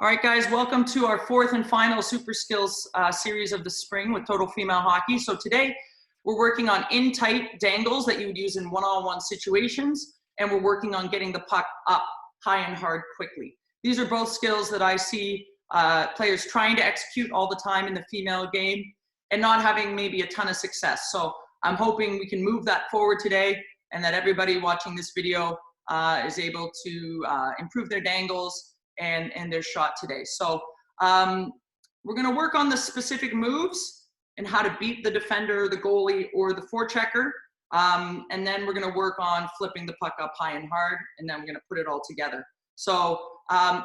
All right, guys, welcome to our fourth and final Super Skills series of the spring with Total Female Hockey. So today we're working on in-tight dangles that you would use in one-on-one situations, and we're working on getting the puck up high and hard quickly. These are both skills that I see players trying to execute all the time in the female game and not having maybe a ton of success. So I'm hoping we can move that forward today and that everybody watching this video is able to improve their dangles and their shot today. So we're gonna work on the specific moves and how to beat the defender, the goalie, or the forechecker. And then we're gonna work on flipping the puck up high and hard, and then we're gonna put it all together. So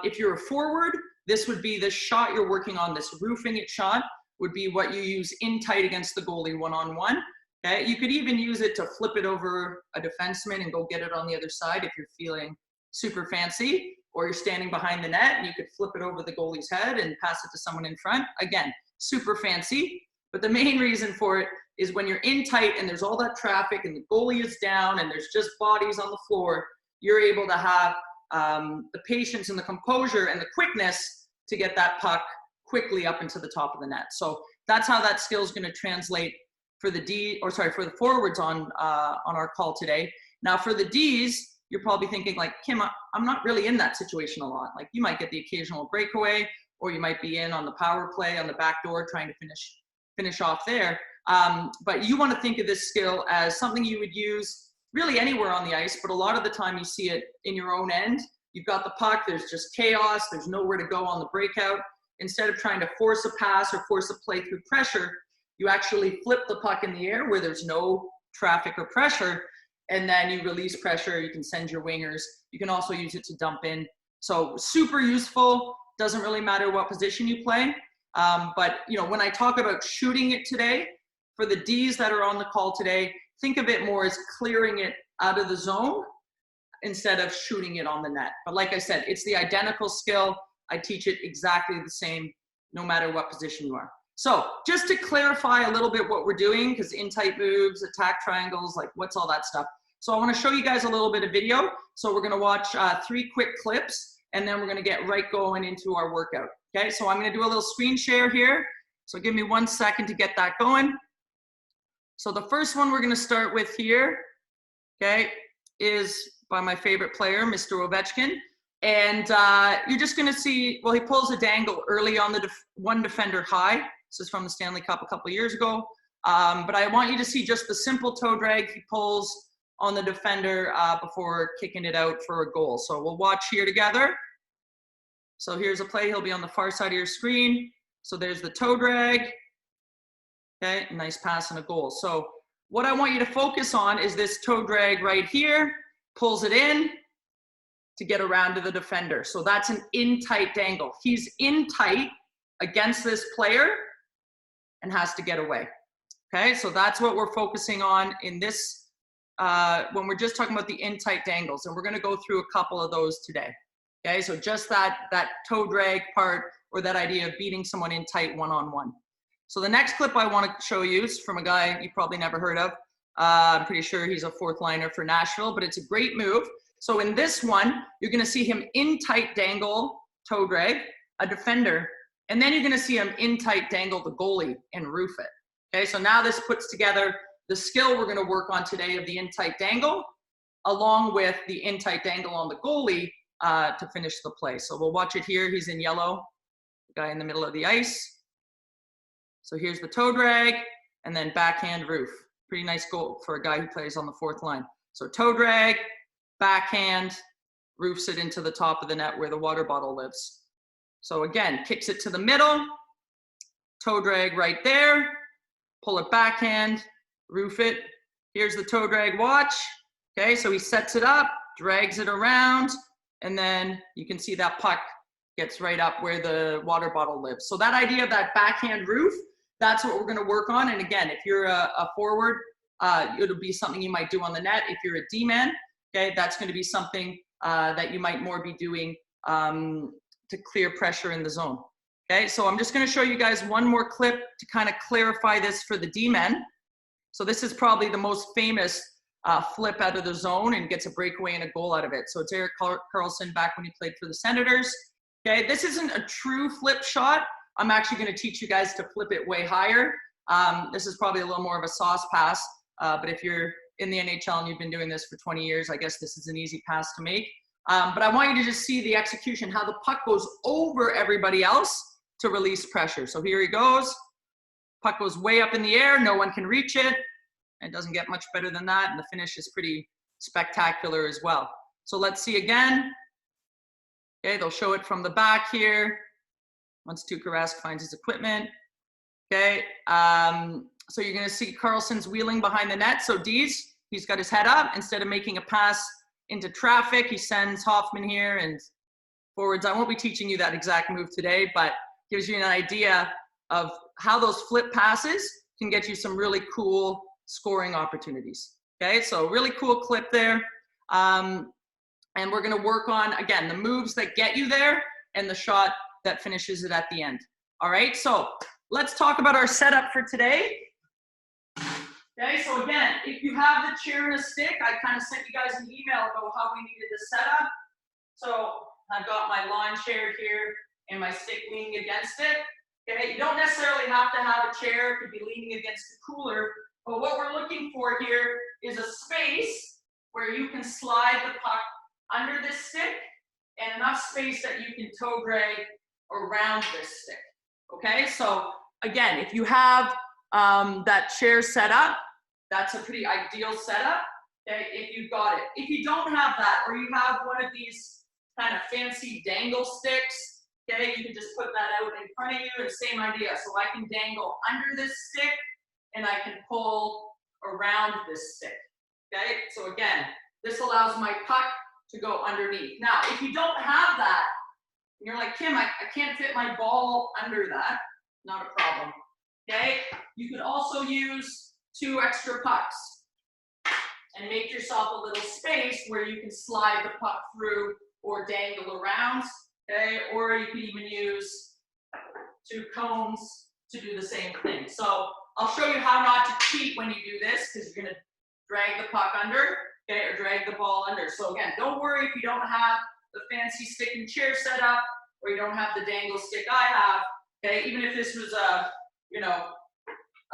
if you're a forward, this would be the shot you're working on, this roofing it shot would be what you use in tight against the goalie one-on-one. Okay? You could even use it to flip it over a defenseman and go get it on the other side if you're feeling super fancy, or you're standing behind the net and you could flip it over the goalie's head and pass it to someone in front. Again, super fancy, but the main reason for it is when you're in tight and there's all that traffic and the goalie is down and there's just bodies on the floor, you're able to have the patience and the composure and the quickness to get that puck quickly up into the top of the net. So that's how that skill is going to translate for the for the forwards on our call today. Now for the Ds, you're probably thinking like, Kim, I'm not really in that situation a lot. Like you might get the occasional breakaway, or you might be in on the power play on the back door trying to finish off there. But you want to think of this skill as something you would use really anywhere on the ice, but a lot of the time you see it in your own end. You've got the puck, there's just chaos, there's nowhere to go on the breakout. Instead of trying to force a pass or force a play through pressure, you actually flip the puck in the air where there's no traffic or pressure, and then you release pressure. You can send your wingers. You can also use it to dump in. So super useful. Doesn't really matter what position you play. But you know, when I talk about shooting it today, for the Ds that are on the call today, think of it more as clearing it out of the zone instead of shooting it on the net. But like I said, it's the identical skill. I teach it exactly the same, no matter what position you are. So just to clarify a little bit what we're doing, because in tight moves, attack triangles, like what's all that stuff. So I want to show you guys a little bit of video. So we're going to watch 3 quick clips, and then we're going to get right going into our workout. Okay, so I'm going to do a little screen share here. So give me 1 second to get that going. So the first one we're going to start with here, okay, is by my favorite player, Mr. Ovechkin. And you're just going to see, well, he pulls a dangle early on the one defender high. This is from the Stanley Cup a couple of years ago. But I want you to see just the simple toe drag he pulls on the defender before kicking it out for a goal. So we'll watch here together. So here's a play. He'll be on the far side of your screen. So there's the toe drag. Okay, nice pass and a goal. So what I want you to focus on is this toe drag right here. Pulls it in to get around to the defender. So that's an in-tight dangle. He's in tight against this player and has to get away. Okay, so that's what we're focusing on in this, when we're just talking about the in-tight dangles, and we're gonna go through a couple of those today. Okay, so just that toe drag part, or that idea of beating someone in tight one-on-one. So the next clip I wanna show you is from a guy you probably never heard of. I'm pretty sure he's a 4th liner for Nashville, but it's a great move. So in this one, you're gonna see him in tight dangle, toe drag, a defender, and then you're gonna see him in tight dangle the goalie and roof it. Okay, so now this puts together the skill we're gonna work on today of the in tight dangle, along with the in tight dangle on the goalie to finish the play. So we'll watch it here. He's in yellow, the guy in the middle of the ice. So here's the toe drag, and then backhand roof. Pretty nice goal for a guy who plays on the 4th line. So toe drag, backhand, roofs it into the top of the net where the water bottle lives. So again, kicks it to the middle, toe drag right there, pull it backhand, roof it. Here's the toe drag, watch. Okay, so he sets it up, drags it around, and then you can see that puck gets right up where the water bottle lives. So that idea of that backhand roof, that's what we're gonna work on. And again, if you're a forward, it'll be something you might do on the net. If you're a D-man, okay, that's going to be something that you might more be doing to clear pressure in the zone. Okay, so I'm just going to show you guys one more clip to kind of clarify this for the D-men. So this is probably the most famous flip out of the zone and gets a breakaway and a goal out of it. So it's Erik Karlsson back when he played for the Senators. Okay, this isn't a true flip shot. I'm actually going to teach you guys to flip it way higher. This is probably a little more of a sauce pass, but if you're in the NHL and you've been doing this for 20 years, I guess this is an easy pass to make. But I want you to just see the execution, how the puck goes over everybody else to release pressure. So here he goes. Puck goes way up in the air. No one can reach it. It doesn't get much better than that. And the finish is pretty spectacular as well. So let's see again. Okay, they'll show it from the back here. Once Tuukka Rask finds his equipment. Okay, so you're going to see Carlson's wheeling behind the net. So Dees, he's got his head up. Instead of making a pass into traffic, he sends Hoffman here and forwards. I won't be teaching you that exact move today, but gives you an idea of how those flip passes can get you some really cool scoring opportunities. Okay, so really cool clip there. And we're going to work on, again, the moves that get you there and the shot that finishes it at the end. All right, so let's talk about our setup for today. Okay, so again, if you have the chair and a stick, I kind of sent you guys an email about how we needed to set up. So I've got my lawn chair here and my stick leaning against it. Okay, you don't necessarily have to have a chair. It could be leaning against the cooler. But what we're looking for here is a space where you can slide the puck under this stick and enough space that you can toe drag around this stick. Okay, so again, if you have that chair set up, that's a pretty ideal setup. Okay, if you've got it. If you don't have that, or you have one of these kind of fancy dangle sticks, okay, you can just put that out in front of you, and same idea. So I can dangle under this stick and I can pull around this stick. Okay, so again, this allows my puck to go underneath. Now, if you don't have that, and you're like, Kim, I can't fit my ball under that, not a problem. Okay, you could also use 2 extra pucks and make yourself a little space where you can slide the puck through or dangle around. Okay, or you can even use 2 cones to do the same thing. So I'll show you how not to cheat when you do this, because you're going to drag the puck under, okay, or drag the ball under. So again, don't worry if you don't have the fancy stick and chair set up, or you don't have the dangle stick I have. Okay, even if this was a, you know,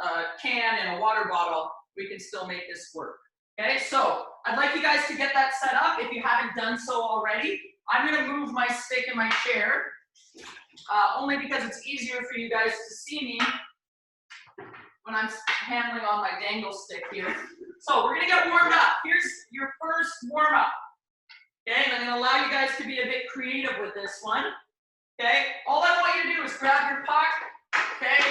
a can and a water bottle, we can still make this work. Okay, so I'd like you guys to get that set up if you haven't done so already. I'm going to move my stick and my chair, only because it's easier for you guys to see me when I'm handling on my dangle stick here. So we're going to get warmed up. Here's your first warm up. Okay, and I'm going to allow you guys to be a bit creative with this one. Okay, all I want you to do is grab your puck, okay,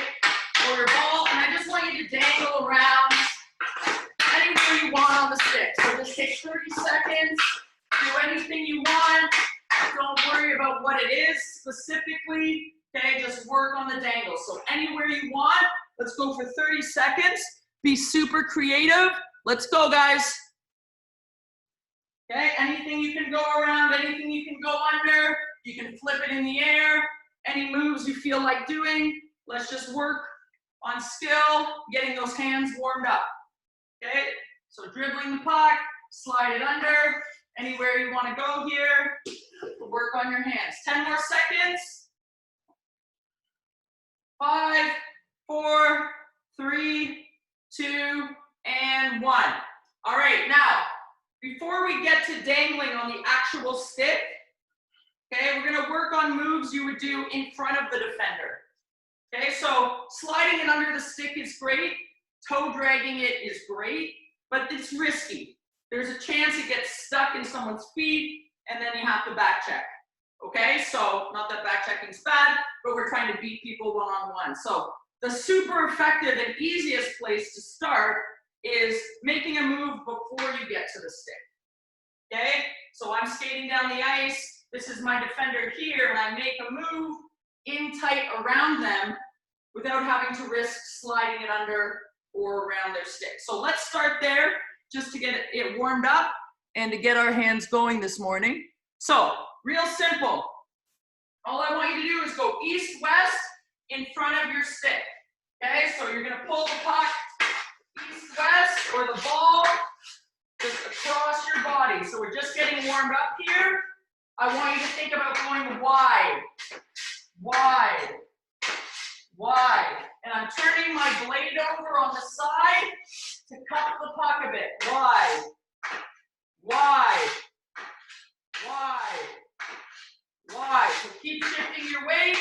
or your ball, and I just want you to dangle around anywhere you want on the stick. So just take 30 seconds, do anything you want. Don't worry about what it is specifically. Okay, just work on the dangle. So anywhere you want, let's go for 30 seconds. Be super creative. Let's go, guys. Okay, anything you can go around, anything you can go under, you can flip it in the air. Any moves you feel like doing, let's just work on skill, getting those hands warmed up. Okay, so dribbling the puck, slide it under, anywhere you want to go here, work on your hands. 10 more seconds. 5, 4, 3, 2, and 1. All right, now, before we get to dangling on the actual stick, okay, we're going to work on moves you would do in front of the defender. Okay, so sliding it under the stick is great. Toe dragging it is great, but it's risky. There's a chance it gets stuck in someone's feet, and then you have to back check. Okay, so not that back checking's bad, but we're trying to beat people one-on-one. So the super effective and easiest place to start is making a move before you get to the stick. Okay, so I'm skating down the ice. This is my defender here, and I make a move in tight around them without having to risk sliding it under or around their stick. So let's start there just to get it warmed up and to get our hands going this morning. So real simple. All I want you to do is go east-west in front of your stick. Okay, so you're gonna pull the puck east-west, or the ball just across your body. So we're just getting warmed up here. I want you to think about going wide, wide, wide. And I'm turning my blade over on the side to cut the puck a bit. Wide, wide, wide, wide. So keep shifting your weight,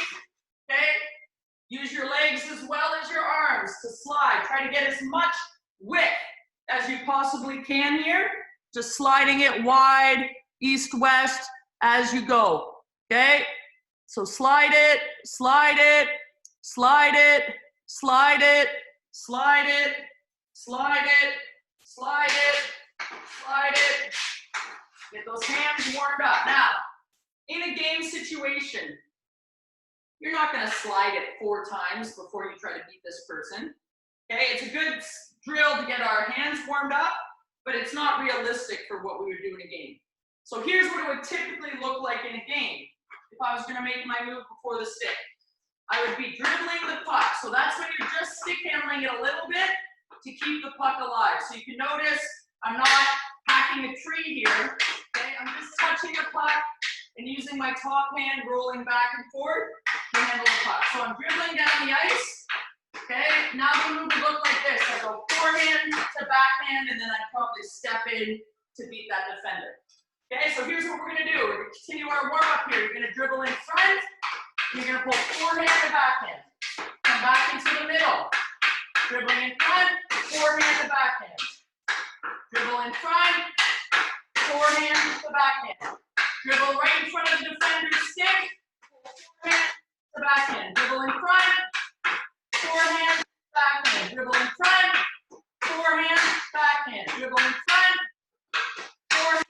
okay? Use your legs as well as your arms to slide. Try to get as much width as you possibly can here. Just sliding it wide, east-west as you go, okay? So slide it, slide it, slide it, slide it, slide it, slide it, slide it, slide it. Get those hands warmed up. Now, in a game situation, you're not going to slide it 4 times before you try to beat this person. Okay, it's a good drill to get our hands warmed up, but it's not realistic for what we would do in a game. So here's what it would typically look like in a game if I was going to make my move before the stick. I would be dribbling the puck. So that's when you're just stick handling it a little bit to keep the puck alive. So you can notice I'm not hacking a tree here. Okay, I'm just touching the puck and using my top hand, rolling back and forth to handle the puck. So I'm dribbling down the ice. Okay, now the move would look like this. I go forehand to backhand, and then I'd probably step in to beat that defender. Okay, so here's what we're going to do. We're going to continue our warm-up here. You're going to dribble in front. You're going to pull forehand to backhand. Come back into the middle. Dribbling in front, forehand to backhand. Dribble in front, forehand to backhand. Dribble right in front of the defender's stick, forehand to backhand. Dribble in front, forehand, backhand. Dribble in front, forehand, backhand. Dribble in front, forehand,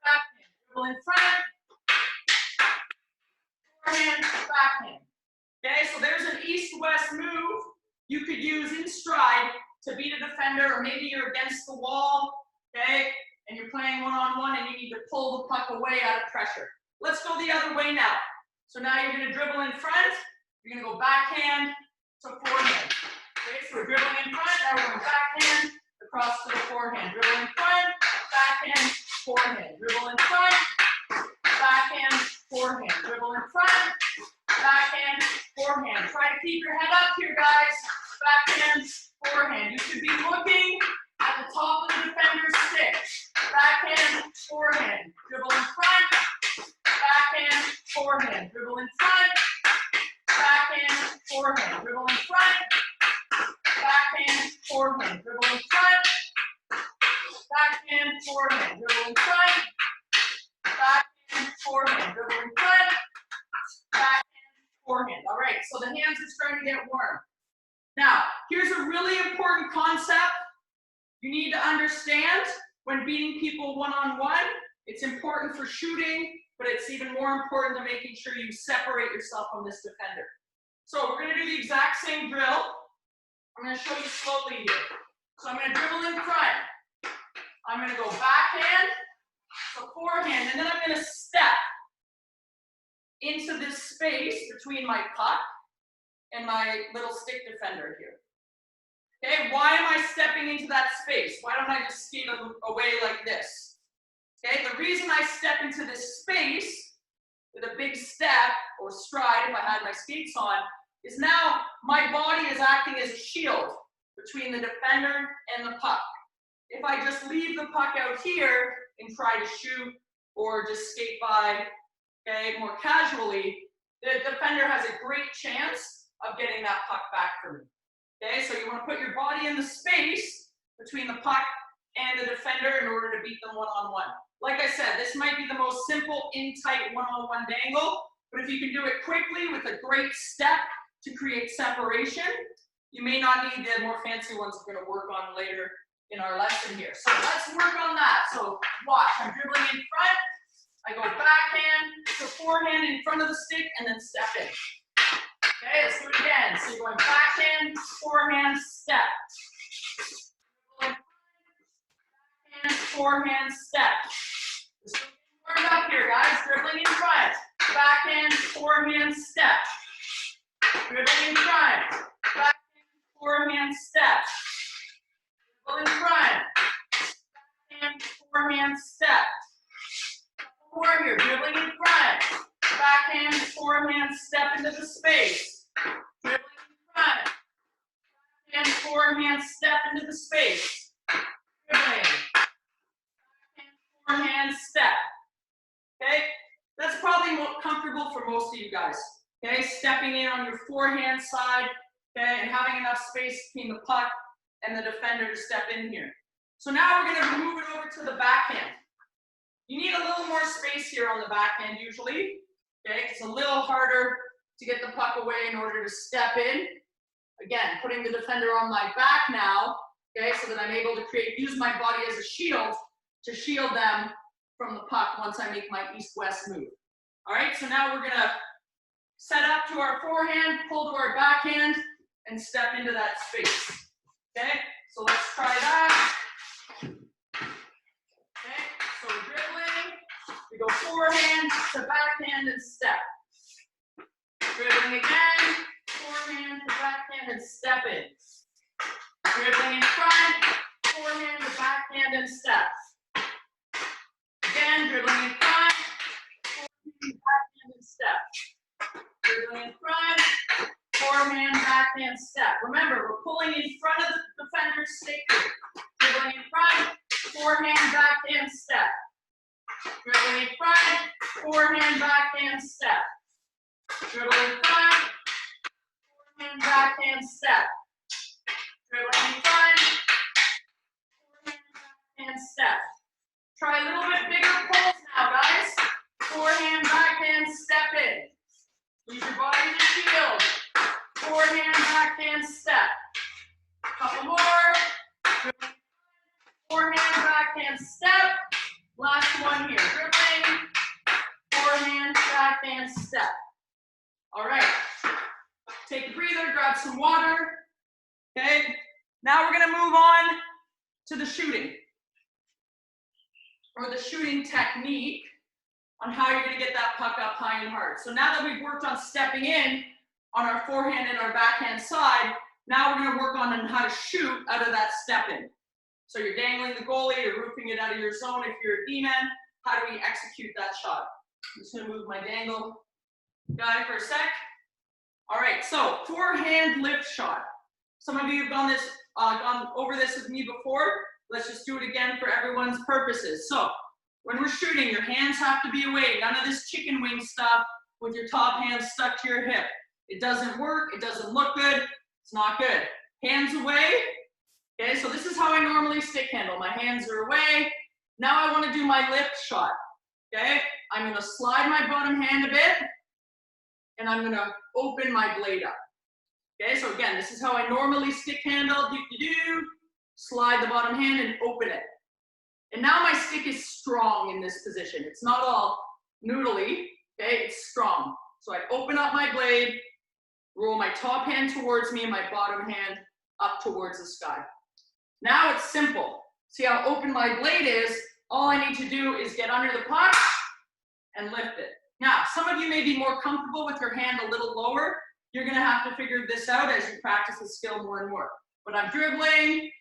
backhand. Dribble in front, forehand, backhand. Okay, so there's an east-west move you could use in stride to beat a defender, or maybe you're against the wall, okay, and you're playing one-on-one and you need to pull the puck away out of pressure. Let's go the other way now. So now you're going to dribble in front, you're going to go backhand to forehand. Okay, so we're dribbling in front, now we're going backhand across to the forehand. Dribble in front, backhand, forehand. Dribble in front, backhand, forehand. Dribble in front, backhand, forehand. Try to keep your head up here, guys. Backhand, forehand. You should be looking at the top of the defender's stick. Backhand, forehand. Dribble in front, backhand, forehand. Dribble in front, backhand, forehand. Dribble in front, backhand, forehand. Dribble in front, backhand, forehand. Dribble in front, backhand, forehand. Dribble in front, backhand, forehand. All right, so the hands are starting to get warm. Now, here's a really important concept you need to understand when beating people one-on-one. It's important for shooting, but it's even more important to making sure you separate yourself from this defender. So we're going to do the exact same drill. I'm going to show you slowly here. So I'm going to dribble in front. I'm going to go backhand, so forehand, and then I'm going to step into this space between my puck and my little stick defender here. Okay, why am I stepping into that space? Why don't I just skate away like this? Okay, the reason I step into this space with a big step or stride, if I had my skates on, is now my body is acting as a shield between the defender and the puck. If I just leave the puck out here and try to shoot or just skate by, okay, more casually, the defender has a great chance of getting that puck back for me. Okay, so you want to put your body in the space between the puck and the defender in order to beat them one-on-one. Like I said, this might be the most simple in-tight one-on-one dangle, but if you can do it quickly with a great step to create separation, you may not need the more fancy ones we're going to work on later in our lesson here. So let's work on that. So watch, I'm dribbling in front, I go backhand to forehand in front of the stick, and then step in. Okay, let's do it again. So you're going backhand, forehand, step. Backhand, forehand, step. Just warm up here, guys. Dribbling in front. Backhand, forehand, step. Dribbling in front. Backhand, forehand, step. Dribble in front. Backhand, forehand, step. more here, dribbling in front. Backhand, forehand, step into the space. Dribbling in front. Backhand, forehand, step into the space. Dribbling. Backhand, forehand, step. Okay? That's probably more comfortable for most of you guys. Okay? Stepping in on your forehand side, okay, and having enough space between the puck and the defender to step in here. So now we're going to move it over to the backhand. You need a little more space here on the backhand usually. Okay, it's a little harder to get the puck away in order to step in. Again, putting the defender on my back now, okay, so that I'm able to use my body as a shield to shield them from the puck once I make my east-west move. All right, so now we're gonna set up to our forehand, pull to our backhand, and step into that space. Okay, so let's try that. Okay, so we're dribbling, we go forehand to backhand and step. Dribbling again, forehand to backhand and step in. Dribbling in front, forehand to backhand and step. Again, dribbling in front, forehand, backhand and step. Dribbling in front, forehand, backhand, step. Remember, we're pulling in front of the defender's stick. Dribbling in front, forehand, backhand, step. Dribbling in front, forehand, backhand, step. Dribbling in front, forehand, backhand, step. Dribbling in front, forehand, backhand, step. Try a little bit bigger pulls now, guys. Forehand, backhand, step in. Use your body as a shield. Forehand, backhand, step. Couple more. Forehand, backhand, step. Last one here. Dribbling. Forehand, backhand, step. All right. Take a breather, grab some water. Okay. Now we're going to move on to the shooting, or the shooting technique on how you're going to get that puck up high and hard. So now that we've worked on stepping in on our forehand and our backhand side, now we're going to work on how to shoot out of that step in. So you're dangling the goalie, you're roofing it out of your zone if you're a D-man. How do we execute that shot? I'm just going to move my dangle guy for a sec. All right, so forehand lift shot. Some of you have gone over this with me before. Let's just do it again for everyone's purposes. So when we're shooting, your hands have to be away. None of this chicken wing stuff with your top hand stuck to your hip. It doesn't work. It doesn't look good. It's not good. Hands away. Okay, so this is how I normally stick handle. My hands are away. Now I want to do my lift shot. Okay, I'm going to slide my bottom hand a bit, and I'm going to open my blade up. Okay, so again, this is how I normally stick handle. Slide the bottom hand and open it. And now my stick is strong in this position. It's not all noodly, okay? It's strong. So I open up my blade, roll my top hand towards me and my bottom hand up towards the sky. Now it's simple. See how open my blade is? All I need to do is get under the puck and lift it. Now, some of you may be more comfortable with your hand a little lower. You're gonna have to figure this out as you practice the skill more and more. But I'm dribbling,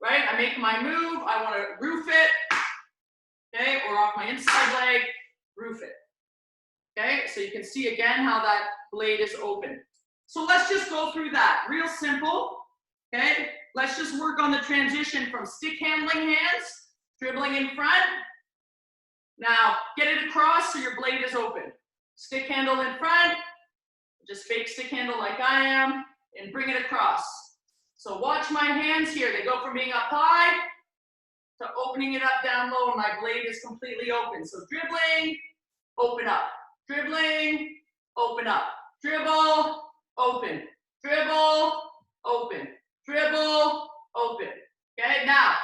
right? I make my move, I wanna roof it, okay? Or off my inside leg, roof it. Okay, so you can see again how that blade is open. So let's just go through that, real simple, okay? Let's just work on the transition from stick handling hands, dribbling in front. Now, get it across so your blade is open. Stick handle in front, just fake stick handle like I am, and bring it across. So watch my hands here. They go from being up high to opening it up down low, and my blade is completely open. So dribbling, open up. Dribbling, open up. Dribble, open. Dribble, open. Dribble, open. Okay, now,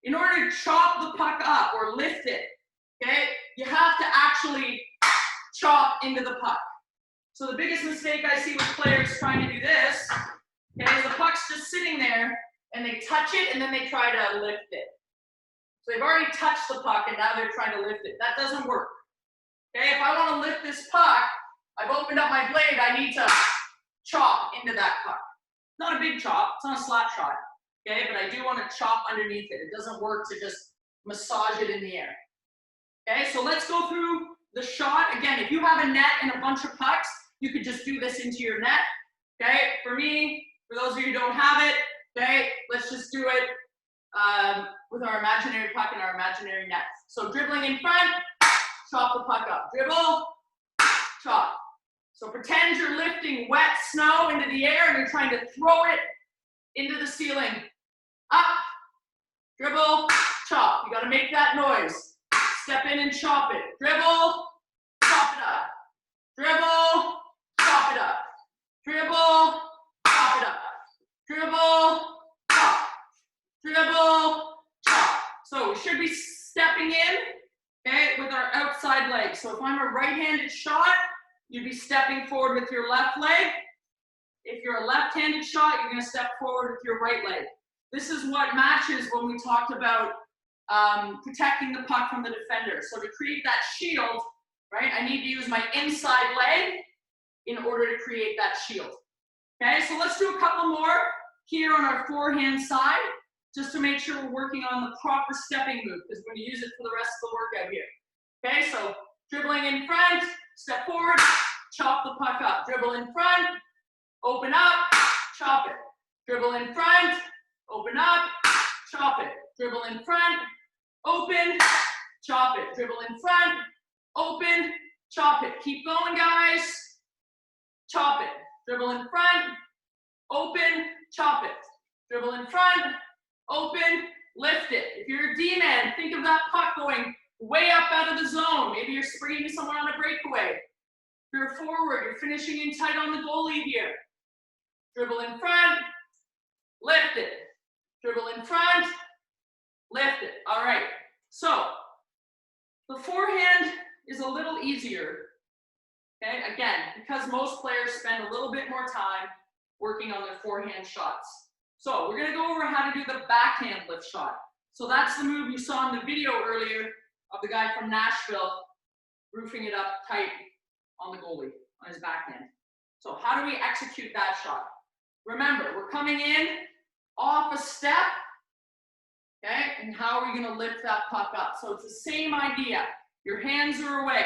in order to chop the puck up or lift it, okay, you have to actually chop into the puck. So the biggest mistake I see with players trying to do this, okay, is the puck's just sitting there and they touch it and then they try to lift it. So they've already touched the puck and now they're trying to lift it. That doesn't work. Okay, if I want to lift this puck, I've opened up my blade, I need to chop into that puck. Not a big chop, it's not a slap shot, okay, but I do want to chop underneath it. It doesn't work to just massage it in the air. Okay, so let's go through the shot. Again, if you have a net and a bunch of pucks, you could just do this into your net. Okay, for me, for those of you who don't have it, okay, let's just do it with our imaginary puck and our imaginary net. So dribbling in front, chop the puck up. Dribble, chop. So pretend you're lifting wet snow into the air and you're trying to throw it into the ceiling. Up, dribble, chop. You got to make that noise. Step in and chop it. Dribble, chop it up. Dribble, chop it up. Dribble, chop it up. Dribble, chop. Dribble, chop. So we should be stepping in, okay, with our outside leg. So if I'm a right-handed shot, you'd be stepping forward with your left leg. If you're a left-handed shot, you're going to step forward with your right leg. This is what matches when we talked about protecting the puck from the defender. So to create that shield, right, I need to use my inside leg in order to create that shield. Okay, so let's do a couple more here on our forehand side, just to make sure we're working on the proper stepping move, because we're going to use it for the rest of the workout here. Okay, so dribbling in front, step forward, chop the puck up. Dribble in front, open up, chop it. Dribble in front, open up, chop it. Dribble in front, open, chop it. Dribble in front, open, chop it. Keep going, guys. Chop it. Dribble in front, open, chop it. Dribble in front, open, lift it. If you're a D-man, think of that puck going way up out of the zone. Maybe you're springing someone on a breakaway. If you're forward, you're finishing in tight on the goalie here. Dribble in front, lift it. Dribble in front, lift it. All right, so the forehand is a little easier. Okay, again, because most players spend a little bit more time working on their forehand shots. So we're going to go over how to do the backhand lift shot. So that's the move you saw in the video earlier of the guy from Nashville roofing it up tight on the goalie, on his backhand. So how do we execute that shot? Remember, we're coming in off a step, okay? And how are we going to lift that puck up? So it's the same idea. Your hands are away.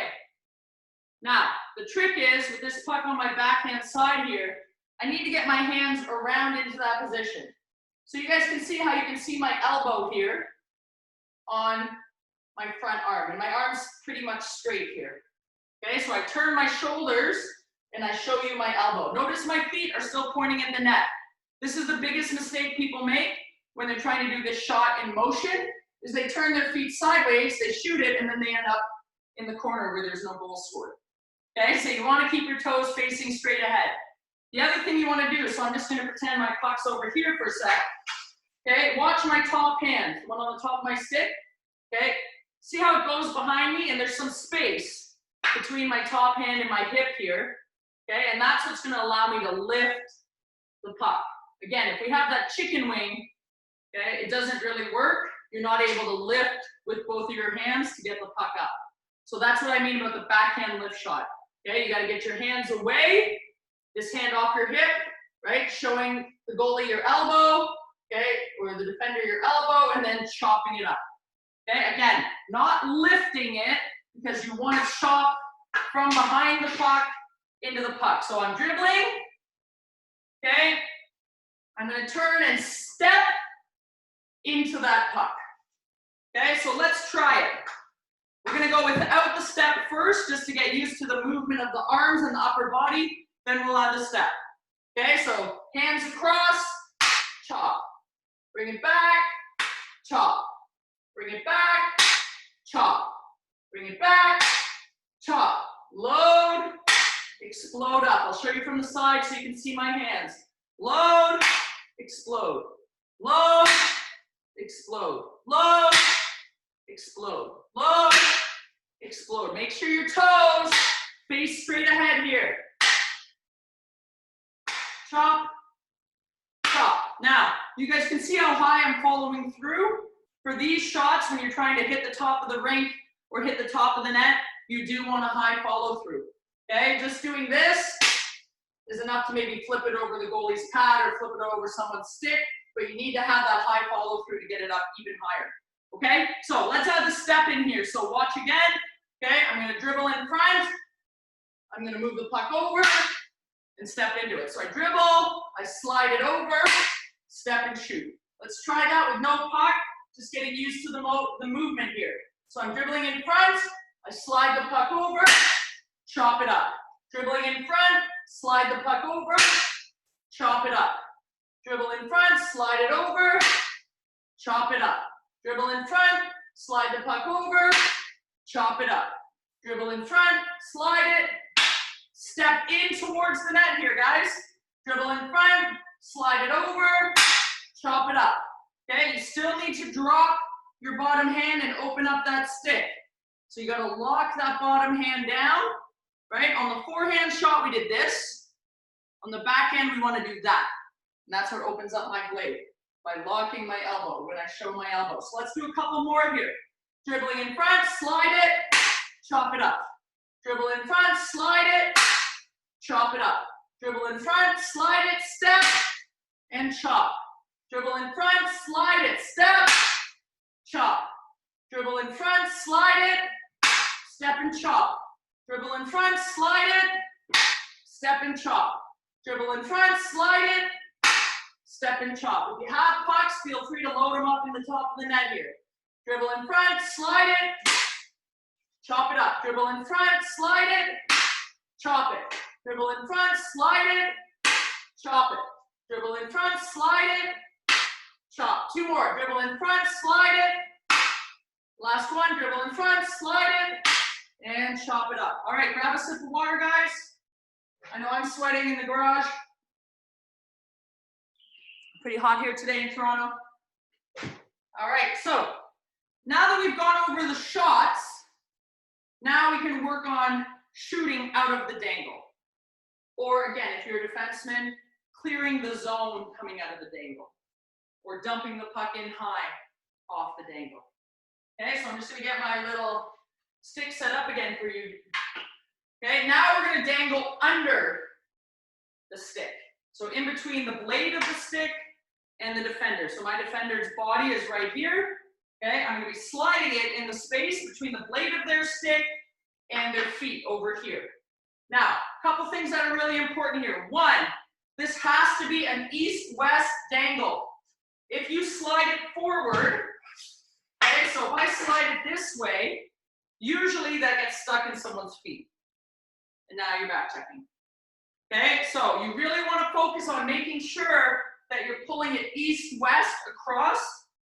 Now, the trick is, with this puck on my backhand side here, I need to get my hands around into that position. So you guys can see how you can see my elbow here on my front arm. And my arm's pretty much straight here. Okay, so I turn my shoulders and I show you my elbow. Notice my feet are still pointing in the net. This is the biggest mistake people make when they're trying to do this shot in motion, is they turn their feet sideways, they shoot it, and then they end up in the corner where there's no goal scored. Okay, so you want to keep your toes facing straight ahead. The other thing you want to do, so I'm just going to pretend my puck's over here for a sec. Okay, watch my top hand, the one on the top of my stick. Okay, see how it goes behind me, and there's some space between my top hand and my hip here. Okay, and that's what's going to allow me to lift the puck. Again, if we have that chicken wing, okay, it doesn't really work. You're not able to lift with both of your hands to get the puck up. So that's what I mean about the backhand lift shot. Okay, you got to get your hands away, this hand off your hip, right? Showing the goalie your elbow, okay, or the defender your elbow, and then chopping it up. Okay, again, not lifting it because you want to chop from behind the puck into the puck. So I'm dribbling, okay? I'm going to turn and step into that puck. Okay, so let's try it. We're going to go without the step first, just to get used to the movement of the arms and the upper body. Then we'll add the step. Okay, so hands across, chop. Bring it back, chop. Bring it back, chop. Bring it back, chop. Load, explode up. I'll show you from the side so you can see my hands. Load, explode. Load, explode. Load, explode. Load, explode. Make sure your toes face straight ahead here. Chop, chop. Now, you guys can see how high I'm following through. For these shots, when you're trying to hit the top of the rink or hit the top of the net, you do want a high follow through. Okay, just doing this is enough to maybe flip it over the goalie's pad or flip it over someone's stick, but you need to have that high follow through to get it up even higher. Okay, so let's add the step in here. So watch again. Okay, I'm going to dribble in front. I'm going to move the puck over and step into it. So I dribble, I slide it over, step and shoot. Let's try that with no puck, just getting used to the movement here. So I'm dribbling in front, I slide the puck over, chop it up. Dribbling in front, slide the puck over, chop it up. Dribble in front, slide it over, chop it up. Dribble in front, slide the puck over, chop it up. Dribble in front, slide it, step in towards the net here, guys. Dribble in front, slide it over, chop it up. Okay, you still need to drop your bottom hand and open up that stick. So you gotta lock that bottom hand down, right? On the forehand shot, we did this. On the backhand, we wanna do that. And that's what opens up my blade, by locking my elbow when I show my elbow. So let's do a couple more here. Dribbling in front, slide it, chop it up. Dribble in front, slide it, chop it up. Dribble in front, slide it, step, and chop. Dribble in front, slide it, step, chop. Dribble in front, slide it, step and chop. Dribble in front, slide it, step and chop. Dribble in front, slide it, step and chop. If you have pucks, feel free to load them up in the top of the net here. Dribble in front, slide it, chop it up. Dribble in front, slide it, chop it. Dribble in front, slide it, chop it. Dribble in front, slide it, chop. Two more. Dribble in front, slide it. Last one. Dribble in front, slide it, and chop it up. All right, grab a sip of water, guys. I know I'm sweating in the garage. Pretty hot here today in Toronto. All right, so now that we've gone over the shots, now we can work on shooting out of the dangle. Or again, if you're a defenseman, clearing the zone coming out of the dangle. Or dumping the puck in high off the dangle. Okay, so I'm just gonna get my little stick set up again for you. Okay, now we're gonna dangle under the stick. So in between the blade of the stick and the defender. So my defender's body is right here. Okay, I'm gonna be sliding it in the space between the blade of their stick and their feet over here. Now, a couple things that are really important here. One, this has to be an east-west dangle. If you slide it forward, okay, so if I slide it this way, usually that gets stuck in someone's feet. And now you're back checking. Okay, so you really want to focus on making sure that you're pulling it east-west across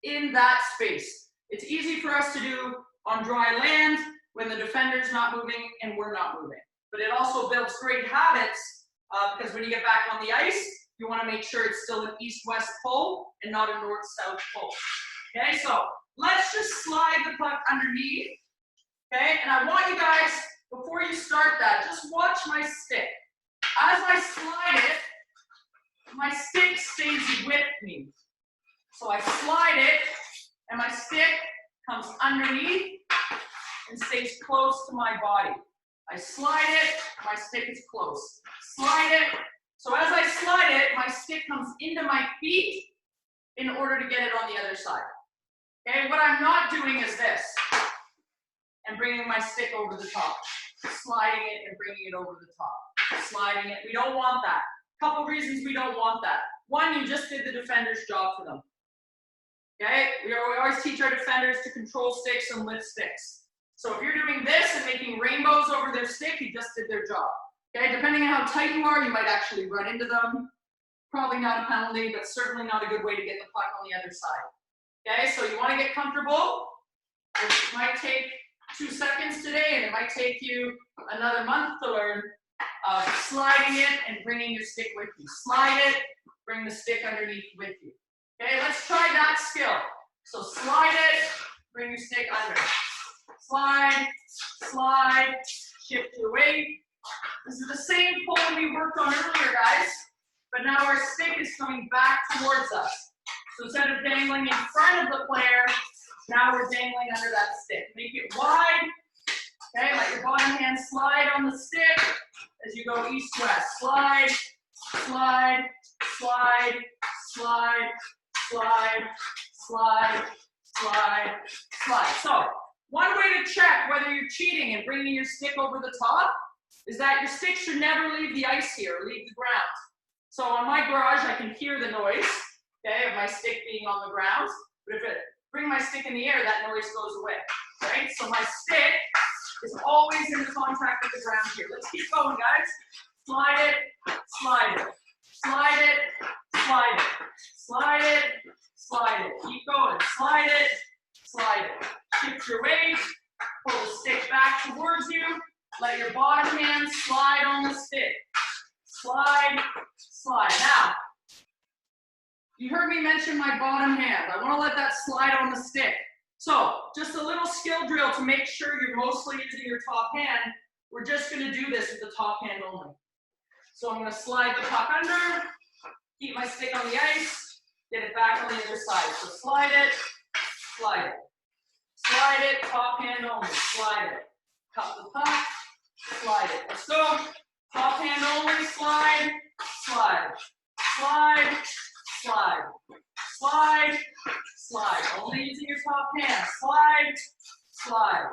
in that space. It's easy for us to do on dry land when the defender's not moving and we're not moving. But it also builds great habits because when you get back on the ice, you want to make sure it's still an east-west pull and not a north-south pull. Okay, so let's just slide the puck underneath. Okay, and I want you guys, before you start that, just watch my stick. As I slide it, my stick stays with me. So I slide it, and my stick comes underneath and stays close to my body. I slide it, my stick is close. Slide it. So as I slide it, my stick comes into my feet in order to get it on the other side. Okay, what I'm not doing is this, and bringing my stick over the top. Sliding it and bringing it over the top. Sliding it, we don't want that. Couple reasons we don't want that. One, you just did the defender's job for them. Okay, we always teach our defenders to control sticks and lift sticks. So if you're doing this and making rainbows over their stick, you just did their job. Okay, depending on how tight you are, you might actually run into them. Probably not a penalty, but certainly not a good way to get the puck on the other side. Okay, so you want to get comfortable. It might take 2 seconds today, and it might take you another month to learn sliding it and bringing your stick with you. Slide it, bring the stick underneath with you. Okay, let's try that skill. So slide it, bring your stick under. Slide, slide, shift your weight. This is the same pull we worked on earlier, guys, but now our stick is coming back towards us. So instead of dangling in front of the player, now we're dangling under that stick. Make it wide. Okay, let your bottom hand slide on the stick as you go east-west. Slide, slide, slide, slide, slide, slide, slide, slide. So one way to check whether you're cheating and bringing your stick over the top is that your stick should never leave the ice here, or leave the ground. So on my garage, I can hear the noise, okay, of my stick being on the ground. But if I bring my stick in the air, that noise goes away, right? So my stick is always in contact with the ground here. Let's keep going, guys. Slide it, slide it, slide it, slide it, slide it, slide it. Keep going. Slide it, slide it. Shift your weight. Pull the stick back towards you. Let your bottom hand slide on the stick. Slide, slide. Now, you heard me mention my bottom hand. I want to let that slide on the stick. So, just a little skill drill to make sure you're mostly using your top hand. We're just going to do this with the top hand only. So I'm going to slide the puck under, keep my stick on the ice, get it back on the other side. So slide it, slide it. Slide it, top hand only, slide it. Cut the puck, slide it. Let's go. Top hand only, slide, slide, slide, slide, slide, slide. Only using your top hand. Slide, slide,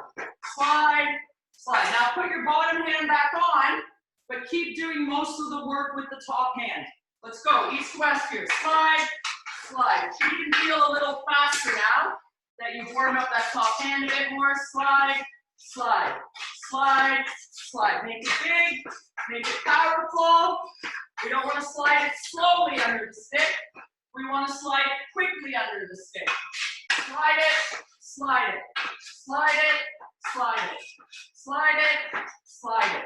slide, slide. Now put your bottom hand back on, but keep doing most of the work with the top hand. Let's go. East-west here. Slide, slide. You can feel a little faster now that you've warmed up that top hand a bit more. Slide, slide, slide, slide. Make it big, make it powerful. We don't want to slide it slowly under the stick. We want to slide it quickly under the stick. Slide it, slide it, slide it, slide it, slide it, slide it,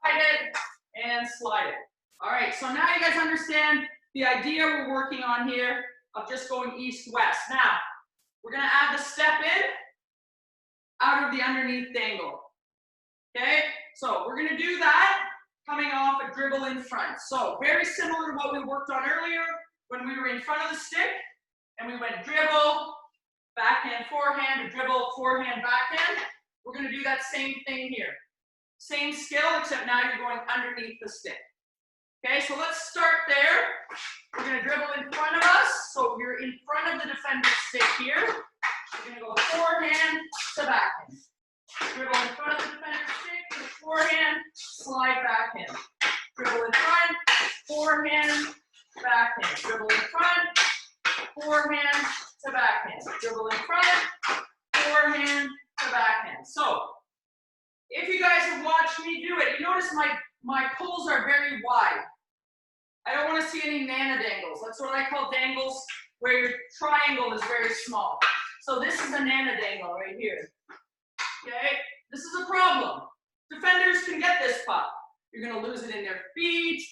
slide it, and slide it. All right, so now you guys understand the idea we're working on here of just going east-west. Now, we're going to add the step in out of the underneath dangle. Okay, so we're going to do that coming off a dribble in front. So very similar to what we worked on earlier when we were in front of the stick and we went dribble, backhand, forehand, dribble, forehand, backhand. We're going to do that same thing here. Same skill, except now you're going underneath the stick. Okay, so let's start there. We're going to dribble in front of us. So you're in front of the defender's stick here. We're going to go forehand to backhand. Dribble in front of the defender's stick, to the forehand, slide backhand. Dribble in front, forehand, backhand. Dribble in front, forehand to backhand. Dribble in front, forehand to backhand. So, if you guys have watched me do it, you notice my pulls are very wide. I don't want to see any nana dangles. That's what I call dangles, where your triangle is very small. So this is a nana dangle right here. Okay? This is a problem. Defenders can get this puck. You're going to lose it in their feet,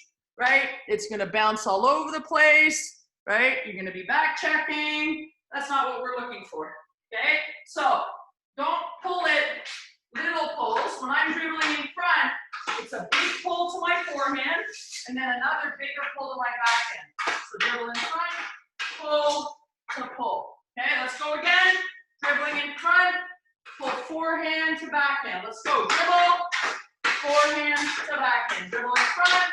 right? It's going to bounce all over the place, right? You're going to be back checking. That's not what we're looking for. Okay? So don't pull it little pulls. When I'm dribbling in front, it's a big pull to my forehand and then another bigger pull to my backhand. So dribble in front, pull to pull. Okay, let's go again. Dribbling in front, pull forehand to backhand. Let's go. Dribble, forehand to backhand. Dribble in front,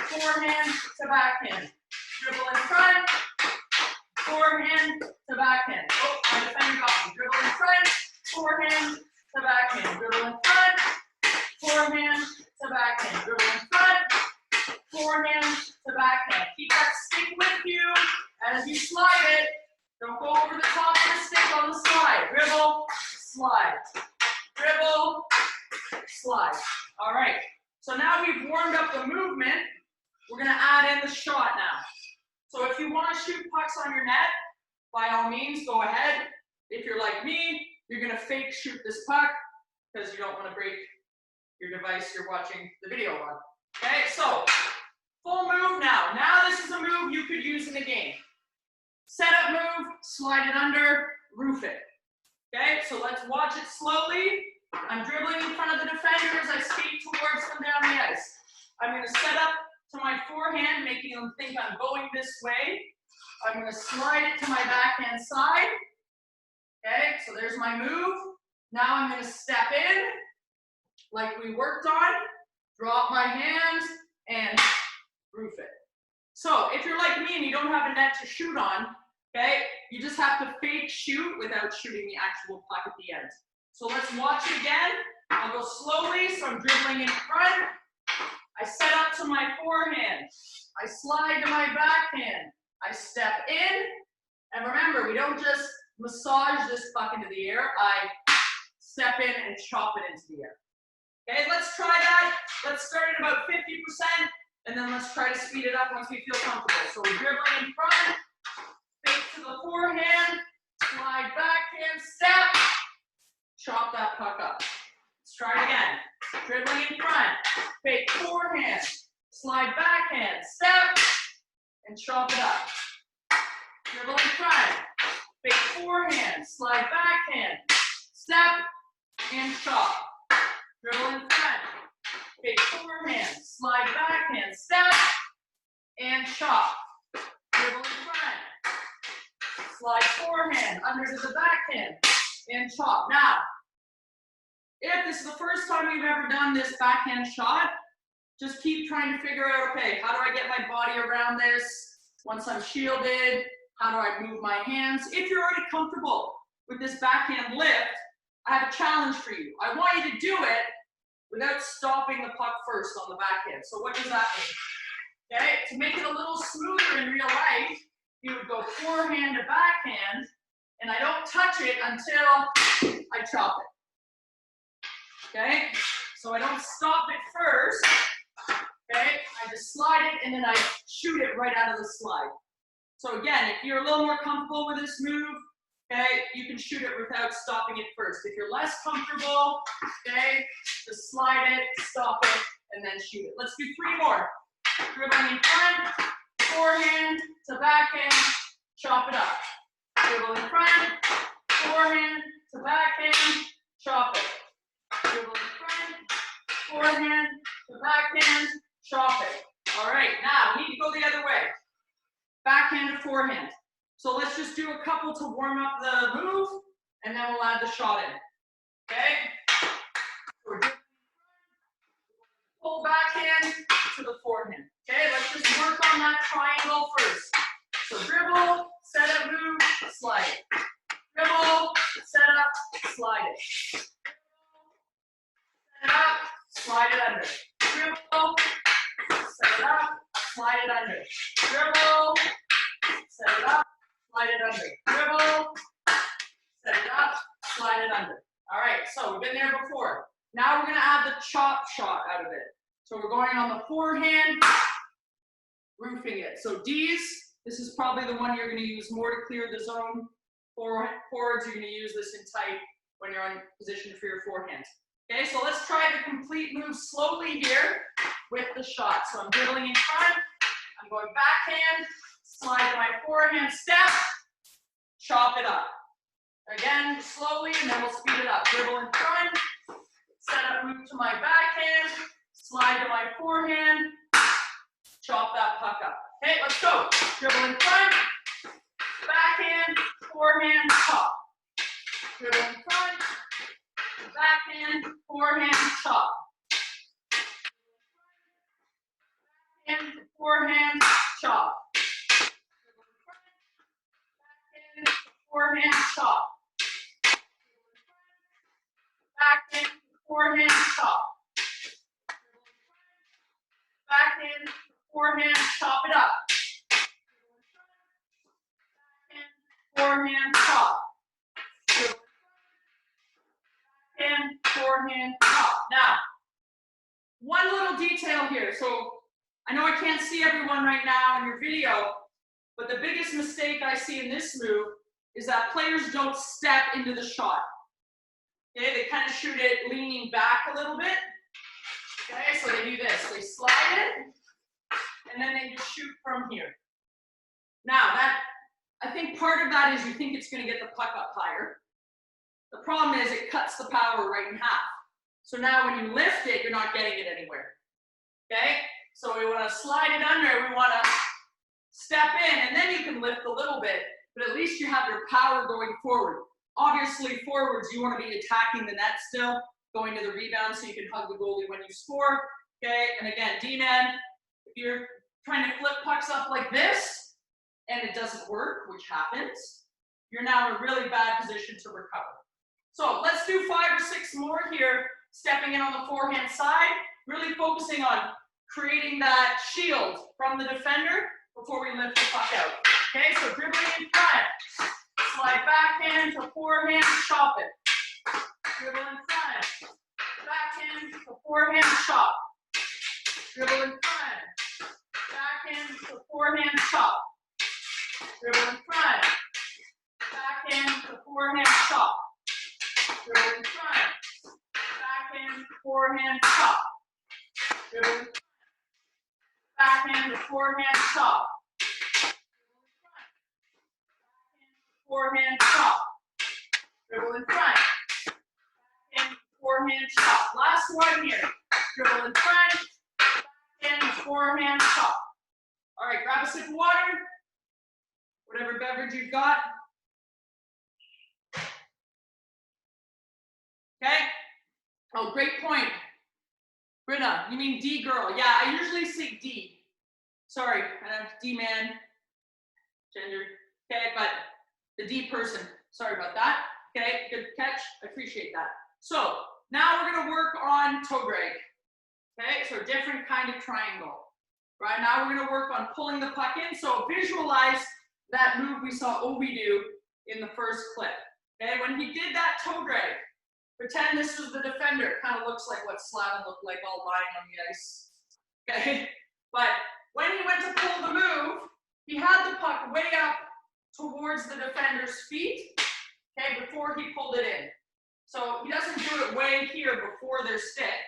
forehand to backhand. Dribble in front, forehand to backhand. Oh, my defender got me. Dribble in front, forehand to backhand. Dribble in front, forehand to backhand. Dribble in front, forehand to backhand. Keep that stick with you as you slide it. Don't go over the top of the stick on the slide. Dribble, slide. Dribble, slide. All right. So now we've warmed up the movement. We're going to add in the shot now. So if you want to shoot pucks on your net, by all means, go ahead. If you're like me, you're going to fake shoot this puck because you don't want to break your device you're watching the video on. Okay, so full move now. Now this is a move you could use in the game. Setup move, slide it under, roof it. Okay, so let's watch it slowly. I'm dribbling in front of the defender as I skate towards them down the ice. I'm going to set up to my forehand, making them think I'm going this way. I'm going to slide it to my backhand side. Okay, so there's my move. Now I'm going to step in, like we worked on, drop my hand, and roof it. So if you're like me and you don't have a net to shoot on, Okay, you just have to fake shoot without shooting the actual puck at the end. So let's watch it again. I'll go slowly, so I'm dribbling in front. I set up to my forehand. I slide to my backhand. I step in. And remember, we don't just massage this puck into the air. I step in and chop it into the air. Okay, let's try that. Let's start at about 50%, and then let's try to speed it up once we feel comfortable. So we're dribbling in front, fake to the forehand, slide backhand, step, chop that puck up. Let's try it again. Dribbling in front, fake forehand, slide backhand, step, and chop it up. Dribble in front, fake forehand, slide backhand, step, and chop. Dribble in front, fake forehand, slide backhand, step, and chop. Dribble in front, slide forehand, under to the backhand, and chop. Now, if this is the first time you've ever done this backhand shot, just keep trying to figure out, okay, how do I get my body around this? Once I'm shielded, how do I move my hands? If you're already comfortable with this backhand lift, I have a challenge for you. I want you to do it without stopping the puck first on the backhand. So what does that mean? Okay, to make it a little smoother in real life, you would go forehand to backhand, and I don't touch it until I chop it. Okay, so I don't stop it first. Okay, I just slide it and then I shoot it right out of the slide. So again, if you're a little more comfortable with this move, okay, you can shoot it without stopping it first. If you're less comfortable, okay, just slide it, stop it, and then shoot it. Let's do 3 more. Dribbling in front, forehand to backhand, chop it up. Dribble in front, forehand to backhand, chop it. Dribble in front, forehand to backhand, chop it. All right, now we need to go the other way. Backhand to forehand. So let's just do a couple to warm up the move, and then we'll add the shot in. Okay? We're doing pull backhand to the forehand. Okay, let's just work on that triangle first. So dribble, set up, move, slide it. Dribble, set up, slide it. Set it up, slide it under. Dribble, set it up, slide it under. Dribble, set it up, slide it under. Dribble, set it up, slide it under. All right, so we've been there before. Now we're going to add the chop shot out of it. So we're going on the forehand, roofing it. So D's, this is probably the one you're going to use more to clear the zone. Forwards, you're going to use this in tight when you're on position for your forehand. Okay, so let's try the complete move slowly here with the shot. So I'm dribbling in front, I'm going backhand, slide to my forehand, step, chop it up. Again, slowly, and then we'll speed it up. Dribble in front, set up, move to my backhand, slide to my forehand, chop that puck up. Okay, let's go. Dribble in front, backhand, forehand, chop. Dribble in front, backhand, forehand, chop. Backhand, forehand, chop. Backhand, forehand, chop. Backhand, forehand, chop. Backhand, forehand, chop it up. Backhand, forehand, chop. Backhand, forehand, chop. Now, one little detail here. So I know I can't see everyone right now in your video, but the biggest mistake I see in this move is that players don't step into the shot. Okay, they kind of shoot it leaning back a little bit. Okay, so they do this. They slide it, and then they just shoot from here. Now, I think part of that is you think it's going to get the puck up higher. The problem is it cuts the power right in half. So now when you lift it, you're not getting it anywhere. Okay, so we want to slide it under. We want to step in, and then you can lift a little bit, but at least you have your power going forward. Obviously, forwards, you want to be attacking the net still, going to the rebound so you can hug the goalie when you score. Okay, and again, D-man, if you're trying to flip pucks up like this, and it doesn't work, which happens, you're now in a really bad position to recover. So let's do 5 or 6 more here, stepping in on the forehand side, really focusing on creating that shield from the defender before we lift the puck out. Okay, so dribbling in front, slide backhand to forehand, chop it. Dribble in front, backhand to forehand, chop. Dribble in front, backhand to forehand, chop. Dribble in front, backhand to forehand, chop. Dribble in front, backhand to forehand, chop. Dribble in front, backhand to forehand, chop. Forehand chop. Dribble in front. Backhand, forehand chop. Last one here. Dribble in front. Backhand, forehand chop. All right, grab a sip of water. Whatever beverage you've got. Okay. Oh, great point. Brenna, you mean D girl. Yeah, I usually say D. Sorry, D man. Gender. Okay, but the D person. Sorry about that. Okay, good catch. I appreciate that. So now we're going to work on toe drag. Okay, so different kind of triangle. Right now we're going to work on pulling the puck in. So visualize that move we saw Obi do in the first clip. Okay, when he did that toe drag, pretend this was the defender. Kind of looks like what Slavin looked like all lying on the ice. Okay, but when he went to pull the move, he had the puck way up towards the defender's feet, okay, before he pulled it in. So he doesn't do it way here before their stick,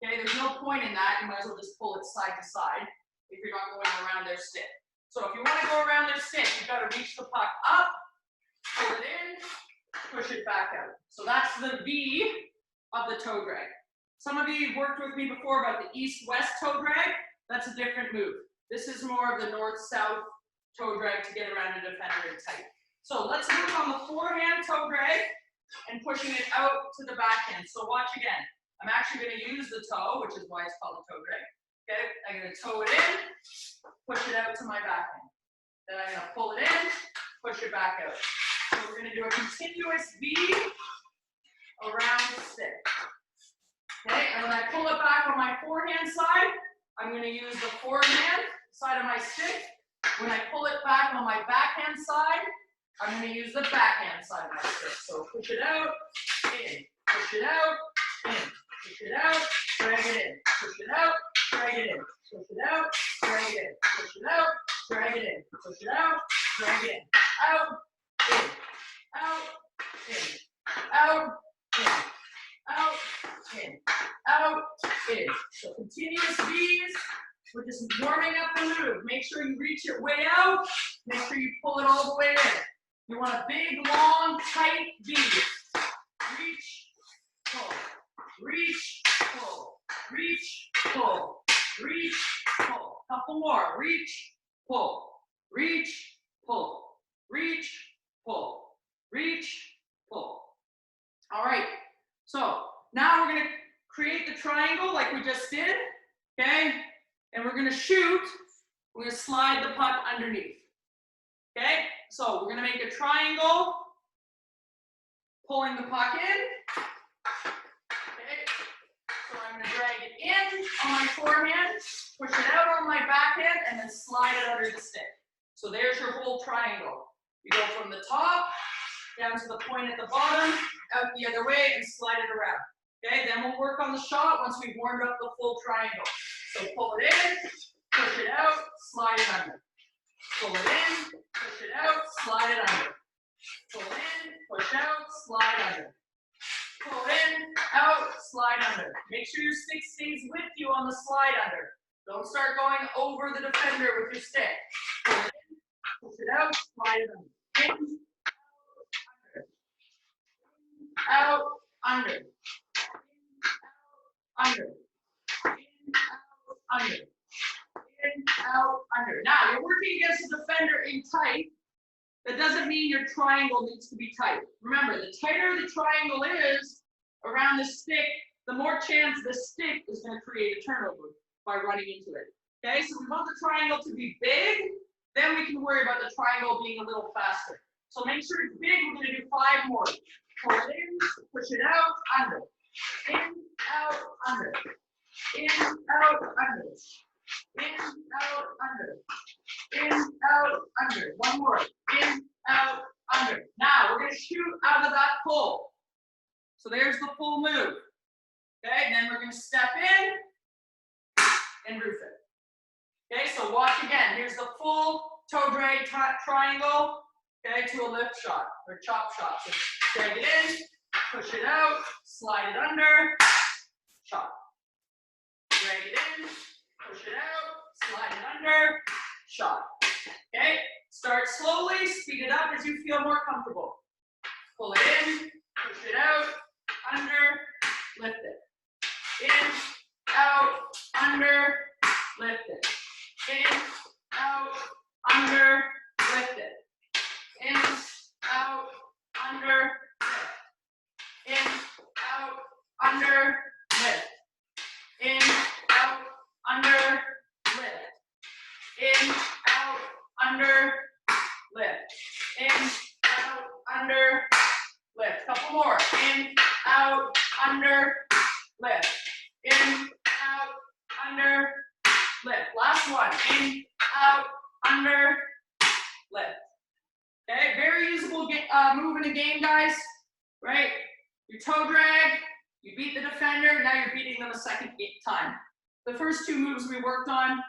okay, there's no point in that, you might as well just pull it side to side if you're not going around their stick. So if you want to go around their stick, you've got to reach the puck up, pull it in, push it back out. So that's the V of the toe drag. Some of you have worked with me before about the east-west toe drag, that's a different move. This is more of the north-south toe drag to get around a defender in tight. So let's work on the forehand toe drag and pushing it out to the backhand. So watch again. I'm actually going to use the toe, which is why it's called a toe drag. Okay, I'm going to toe it in, push it out to my backhand. Then I'm going to pull it in, push it back out. So we're going to do a continuous V around the stick. Okay, and when I pull it back on my forehand side, I'm going to use the forehand side of my stick. When I pull it back on my backhand side, I'm going to use the backhand side of my stick. So push it out, in, push it out, in, push it out, drag it in, push it out, drag it in, push it out, drag it in, push it out, drag it in, push it out, drag it in, out, in, out, in, out, in, out, in, out, in. So continuous V's. We're just warming up the move. Make sure you reach it way out. Make sure you pull it all the way in. You want a big, long, tight V. Reach, pull, reach, pull, reach, pull, reach, pull. Couple more. Reach, pull, reach, pull, reach, pull, reach, pull. All right. So now we're going to create the triangle like we just did. Okay. And we're going to shoot, we're going to slide the puck underneath. Okay, so we're going to make a triangle, pulling the puck in. Okay, so I'm going to drag it in on my forehand, push it out on my backhand, and then slide it under the stick. So there's your whole triangle. You go from the top, down to the point at the bottom, out the other way, and slide it around. Okay, then we'll work on the shot once we've warmed up the full triangle. So pull it in, push it out, slide it under. Pull it in, push it out, slide it under. Pull in, push out, slide under. Pull in, out, slide under. Make sure your stick stays with you on the slide under. Don't start going over the defender with your stick. Pull it in, push it out, slide it under. In, out, under. In, out, under. In, out, under. In, out, under. Now, you're working against a defender in tight. That doesn't mean your triangle needs to be tight. Remember, the tighter the triangle is around the stick, the more chance the stick is going to create a turnover by running into it. Okay, so we want the triangle to be big. then we can worry about the triangle being a little faster. So make sure it's big. We're going to do 5 more. Pull it in, push it out, under. In, out, under. In, out, under. In, out, under. In, out, under. One more. In, out, under. Now we're going to shoot out of that pull. So there's the pull move. Okay, and then we're going to step in and roof it. Okay, so watch again. Here's the full toe drag triangle. Okay, to a lift shot or chop shot. So drag it in, push it out, slide it under, chop. Drag it in, push it out, slide it under, shot. Okay, start slowly, speed it up as you feel more comfortable. Pull it in, push it out, under, lift it. In, out, under, lift it. In, out, under, lift it. In, out, under, lift. In, out, under, lift. In, out, under, lift. In, out, under, lift. In, out, under, lift. Couple more. In, out, under, lift. In, out, under, lift. Last one. In, out, under, lift. Okay, very usable move in a game, guys. Right? You toe drag, you beat the defender, now you're beating them a second time. The first 2 moves we worked on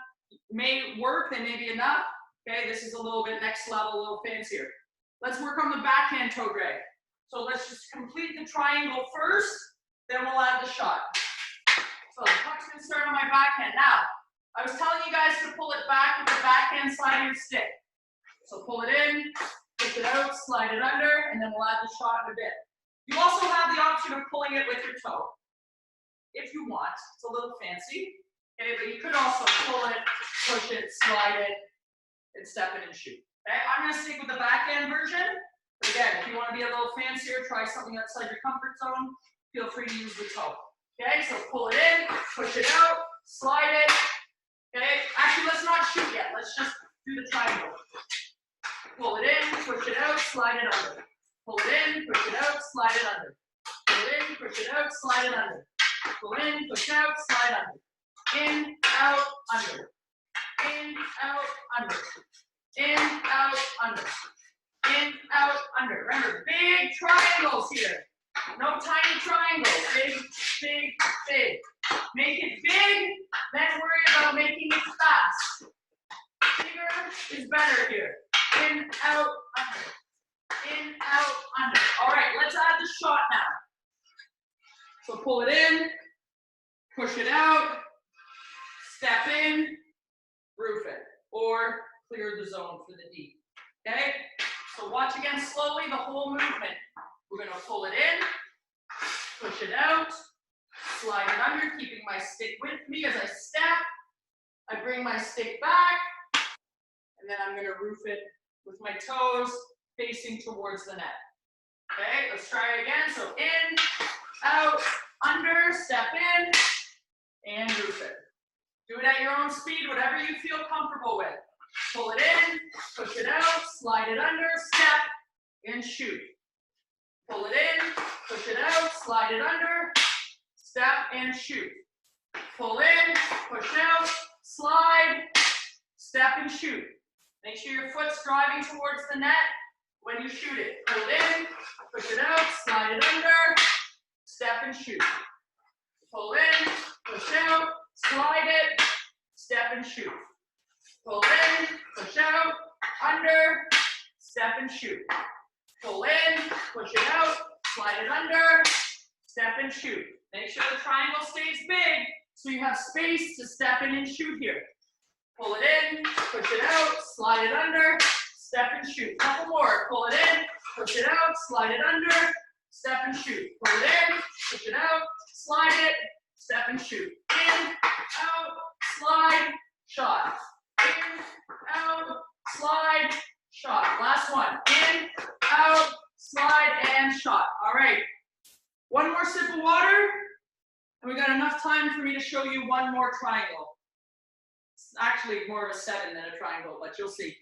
may work, they may be enough. Okay, this is a little bit next level, a little fancier. Let's work on the backhand toe drag. So let's just complete the triangle first, then we'll add the shot. So the puck's gonna start on my backhand. Now, I was telling you guys to pull it back with the backhand side of your stick. So pull it in, push it out, slide it under, and then we'll add the shot in a bit. You also have the option of pulling it with your toe, if you want. It's a little fancy, okay? But you could also pull it, push it, slide it, and step in and shoot. Okay? I'm gonna stick with the backhand version. But again, if you want to be a little fancier, try something outside your comfort zone, feel free to use the toe. Okay, so pull it in, push it out, slide it. Okay, actually let's not shoot yet, let's just do the triangle. Pull it in, push it out, slide it under. Pull it in, push it out, slide it under. Pull it in, push it out, slide it under. Pull in, push out, slide under. In, out, under. In, out, under. In, out, under. In, out, under. Remember, big triangles here. No tiny triangles. Big, big, big. Make it big, then worry about making it fast. Bigger is better here. In, out, under. In, out, under. All right, let's add the shot now. So pull it in, push it out, step in, roof it, or clear the zone for the D. Okay? So watch again slowly the whole movement. We're going to pull it in, push it out, slide it under, keeping my stick with me as I step. I bring my stick back, and then I'm going to roof it with my toes facing towards the net. Okay, let's try it again. So in, out, under, step in, and roof it. Do it at your own speed, whatever you feel comfortable with. Pull it in, push it out, slide it under, step, and shoot. Pull it in, push it out, slide it under, step, and shoot. Pull in, push out, slide, step, and shoot. Make sure your foot's driving towards the net when you shoot it. Pull it in, push it out, slide it under, step, and shoot. Pull in, push out, slide it, step, and shoot. Pull in, push out, under, step, and shoot. Pull in, push it out, slide it under, step, and shoot. Make sure the triangle stays big so you have space to step in and shoot here. Pull it in, push it out, slide it under, step, and shoot. Couple more. Pull it in, push it out, slide it under, step, and shoot. Pull it in, push it out, slide it, step, and shoot. In, out, slide, shot. In, out, slide, shot. Last one. In, out, slide, and shot. All right. One more sip of water, and we got enough time for me to show you one more triangle. It's actually more of a 7 than a triangle, but you'll see.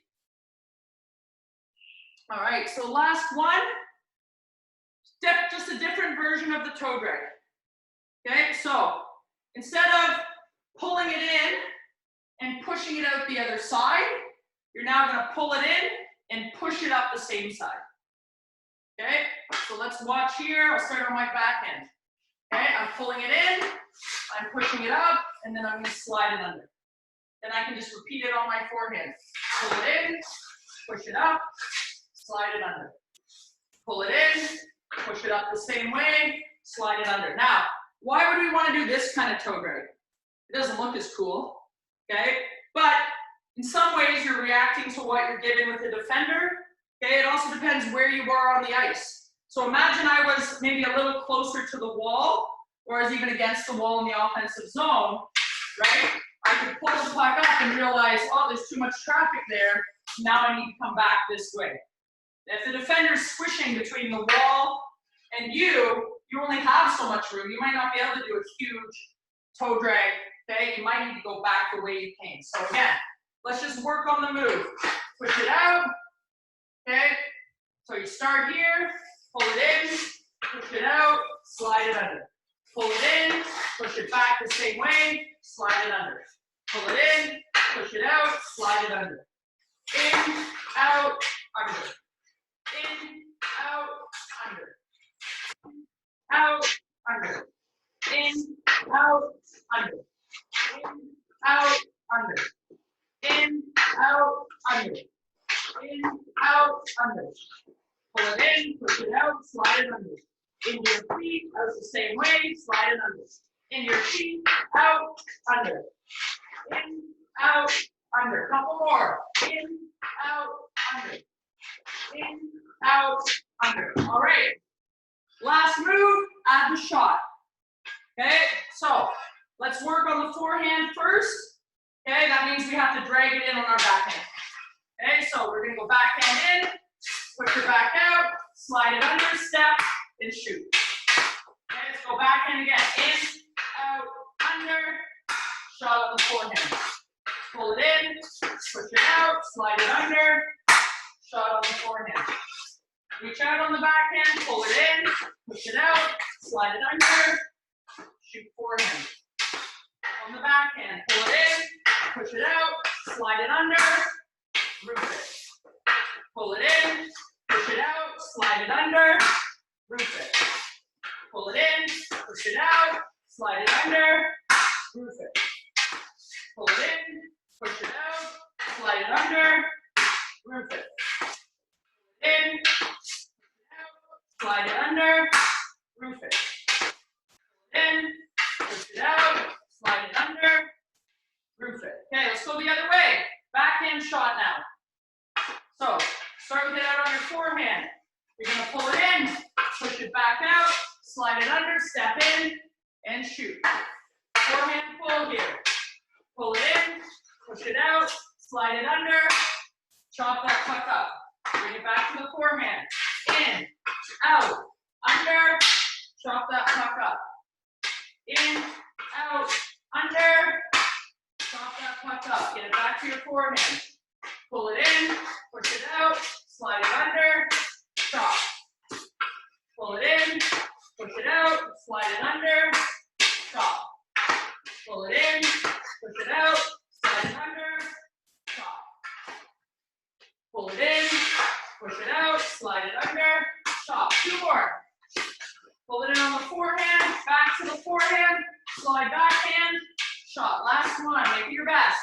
All right, so last one, just a different version of the toe drag. Okay, so instead of pulling it in and pushing it out the other side, you're now going to pull it in and push it up the same side. Okay, so let's watch here. I'll start on my backhand. Okay, I'm pulling it in, I'm pushing it up, and then I'm going to slide it under. Then I can just repeat it on my forehand. Pull it in, push it up, slide it under. Pull it in, push it up the same way, slide it under. Now, why would we want to do this kind of toe drag? It doesn't look as cool, okay? But in some ways, you're reacting to what you're given with the defender. Okay, it also depends where you are on the ice. So imagine I was maybe a little closer to the wall, or I was even against the wall in the offensive zone, right? I could pull the puck up and realize, oh, there's too much traffic there. Now I need to come back this way. If the defender's squishing between the wall and you only have so much room. You might not be able to do a huge toe drag, okay? You might need to go back the way you came. So again, let's just work on the move. Push it out, okay? So you start here, pull it in, push it out, slide it under. Pull it in, push it back the same way, slide it under. Pull it in, push it out, slide it under. In, out, under. In, out, under. Out, under. In, out, under. In, out, under. In, out, under. In, out, under. Pull it in, push it out, slide it under. Into your feet, out the same way, slide it under. In your feet, out, under. In, out, under. Couple more. In, out, under. In, out, under. All right. Last move, add the shot. Okay, so let's work on the forehand first. Okay, that means we have to drag it in on our backhand. Okay, so we're gonna go backhand in, push it back out, slide it under, step, and shoot. Okay, let's go backhand again. In, out, under, shot on the forehand. Pull it in, push it out, slide it under, shot on the forehand. Reach out on the backhand, pull it in, push it out, slide it under, shoot forehand. On the backhand, pull it in, push it out, slide it under, roof it. Pull it in, push it out, slide it under, roof it. Pull it in, push it out, slide it under, roof it. Pull it in, push it out, slide it under, roof it. In, slide it under, roof it. In, push it out, slide it under, roof it. Okay, let's go the other way. Backhand shot now. So, start with it out on your forehand. You're going to pull it in, push it back out, slide it under, step in, and shoot. Forehand pull here. Pull it in, push it out, slide it under, chop that puck up. Bring it back to the forehand. In, out, under, chop that puck up. In, out, under, chop that puck up. Get it back to your forehand. Pull it in, push it out, slide it under, chop. Pull it in, push it out, slide it under, chop. Pull it in, push it out, slide it under, chop. Pull it in, push it out, slide it under, chop. Two more. Pull it in on the forehand, back to the forehand, slide backhand, shot. Last one, make it your best.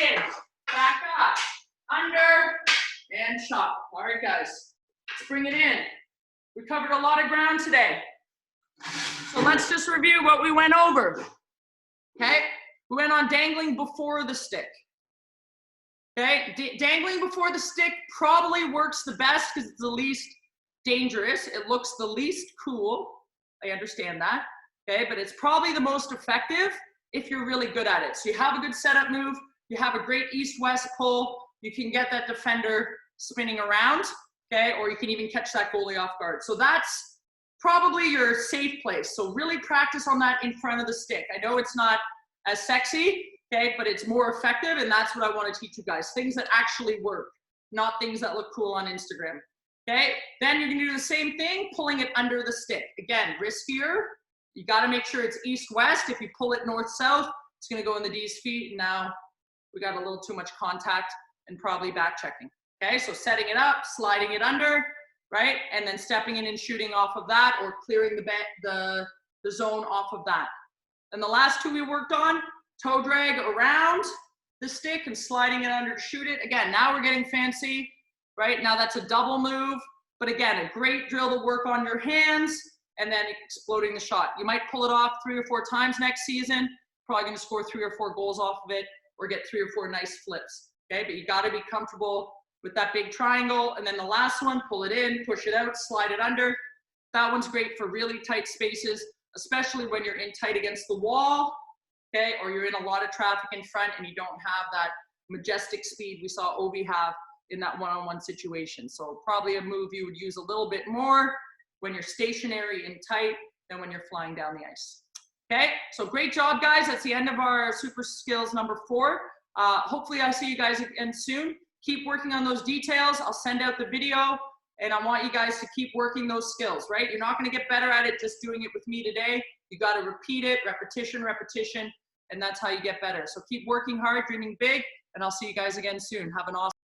In, back up, under, and shot. All right, guys, let's bring it in. We covered a lot of ground today. So let's just review what we went over. Okay, we went on dangling before the stick. Okay, dangling before the stick probably works the best because it's the least dangerous. It looks the least cool. I understand that. Okay, but it's probably the most effective if you're really good at it. So you have a good setup move, you have a great east-west pull, you can get that defender spinning around, okay, or you can even catch that goalie off guard. So that's probably your safe place. So really practice on that in front of the stick. I know it's not as sexy, okay, but it's more effective, and that's what I want to teach you guys, things that actually work. not things that look cool on Instagram. Okay, then you're gonna do the same thing, pulling it under the stick. Again, riskier. You gotta make sure it's east-west. If you pull it north-south, it's gonna go in the D's feet, and now we got a little too much contact and probably back checking. Okay, so setting it up, sliding it under, right? And then stepping in and shooting off of that, or clearing the zone off of that. And the last two we worked on, toe drag around the stick and sliding it under to shoot it. Again, now we're getting fancy, right? Now that's a double move, but again, a great drill to work on your hands and then exploding the shot. You might pull it off 3 or 4 times next season, probably gonna score 3 or 4 goals off of it or get 3 or 4 nice flips, okay? But you gotta be comfortable with that big triangle. And then the last one, pull it in, push it out, slide it under. That one's great for really tight spaces, especially when you're in tight against the wall, okay? Or you're in a lot of traffic in front and you don't have that majestic speed we saw Ovi have in that one-on-one situation. So probably a move you would use a little bit more when you're stationary and tight than when you're flying down the ice. Okay, so great job, guys. That's the end of our super skills number 4. Hopefully I see you guys again soon. Keep working on those details. I'll send out the video, and I want you guys to keep working those skills, right? You're not gonna get better at it just doing it with me today. You gotta repeat it, repetition, repetition, and that's how you get better. So keep working hard, dreaming big, and I'll see you guys again soon. Have an awesome